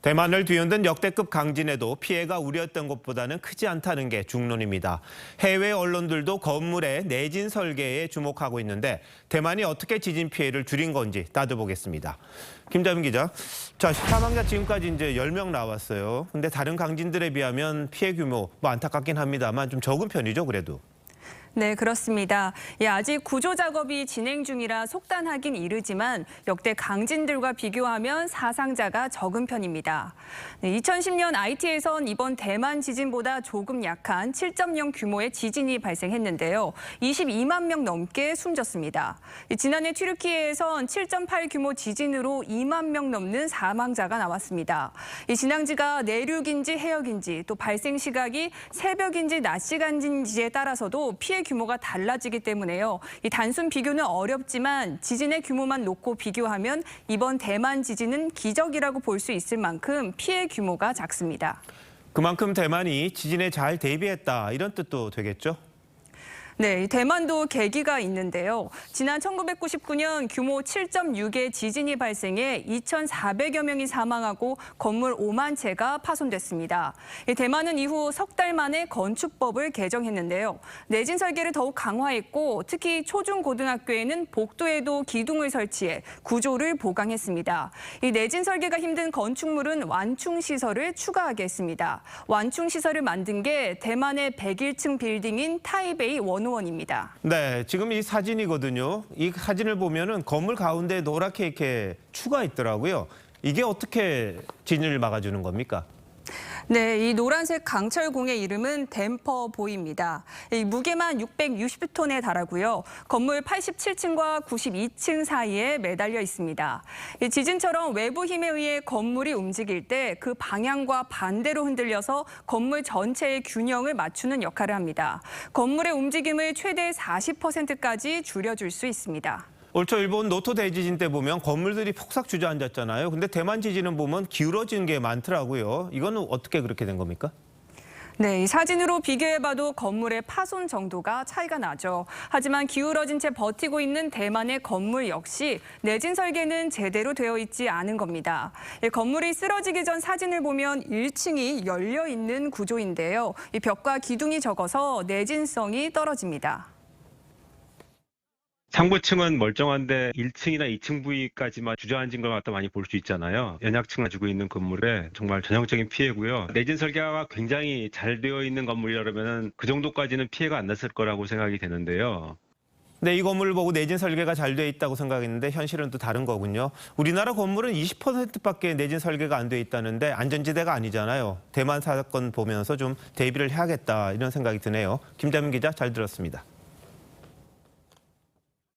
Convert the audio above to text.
대만을 뒤흔든 역대급 강진에도 피해가 우려했던 것보다는 크지 않다는 게 중론입니다. 해외 언론들도 건물의 내진 설계에 주목하고 있는데 대만이 어떻게 지진 피해를 줄인 건지 따져보겠습니다. 김자민 기자, 사망자 지금까지 이제 10명 나왔어요. 근데 다른 강진들에 비하면 피해 규모 안타깝긴 합니다만 좀 적은 편이죠, 그래도. 네, 그렇습니다. 아직 구조 작업이 진행 중이라 속단하긴 이르지만 역대 강진들과 비교하면 사상자가 적은 편입니다. 2010년 IT에선 이번 대만 지진보다 조금 약한 7.0 규모의 지진이 발생했는데요. 22만 명 넘게 숨졌습니다. 지난해 튀르키예에선 7.8 규모 지진으로 2만 명 넘는 사망자가 나왔습니다. 이 진앙지가 내륙인지 해역인지 또 발생 시각이 새벽인지 낮 시간인지에 따라서도 피해 규모가 달라지기 때문에요. 이 단순 비교는 어렵지만 지진의 규모만 놓고 비교하면 이번 대만 지진은 기적이라고 볼 수 있을 만큼 피해 규모가 작습니다. 그만큼 대만이 지진에 잘 대비했다 이런 뜻도 되겠죠? 네, 대만도 계기가 있는데요. 지난 1999년 규모 7.6의 지진이 발생해 2,400여 명이 사망하고 건물 5만 채가 파손됐습니다. 대만은 이후 석 달 만에 건축법을 개정했는데요. 내진 설계를 더욱 강화했고 특히 초중고등학교에는 복도에도 기둥을 설치해 구조를 보강했습니다. 이 내진 설계가 힘든 건축물은 완충시설을 추가하게 했습니다. 완충시설을 만든 게 대만의 101층 빌딩인 타이베이 원호원입니다. 네, 지금 이 사진이거든요. 이 사진을 보면은 건물 가운데 노랗게 이렇게 추가 있더라고요. 이게 어떻게 진을 막아주는 겁니까? 네, 이 노란색 강철공의 이름은 댐퍼보입니다. 무게만 660톤에 달하고요. 건물 87층과 92층 사이에 매달려 있습니다. 지진처럼 외부 힘에 의해 건물이 움직일 때 그 방향과 반대로 흔들려서 건물 전체의 균형을 맞추는 역할을 합니다. 건물의 움직임을 최대 40%까지 줄여줄 수 있습니다. 올 초 일본 노토 대지진 때 보면 건물들이 폭삭 주저앉았잖아요. 근데 대만 지진은 보면 기울어진 게 많더라고요. 이거는 어떻게 그렇게 된 겁니까? 네, 이 사진으로 비교해봐도 건물의 파손 정도가 차이가 나죠. 하지만 기울어진 채 버티고 있는 대만의 건물 역시 내진 설계는 제대로 되어 있지 않은 겁니다. 건물이 쓰러지기 전 사진을 보면 1층이 열려 있는 구조인데요. 이 벽과 기둥이 적어서 내진성이 떨어집니다. 상부층은 멀쩡한데 1층이나 2층 부위까지만 주저앉은 걸 갖다 많이 볼 수 있잖아요. 연약층을 가지고 있는 건물에 정말 전형적인 피해고요. 내진 설계가 굉장히 잘 되어 있는 건물이라면 그 정도까지는 피해가 안 났을 거라고 생각이 되는데요. 네, 이 건물을 보고 내진 설계가 잘 돼 있다고 생각했는데 현실은 또 다른 거군요. 우리나라 건물은 20%밖에 내진 설계가 안 돼 있다는데 안전지대가 아니잖아요. 대만 사건 보면서 좀 대비를 해야겠다 이런 생각이 드네요. 김자민 기자 잘 들었습니다.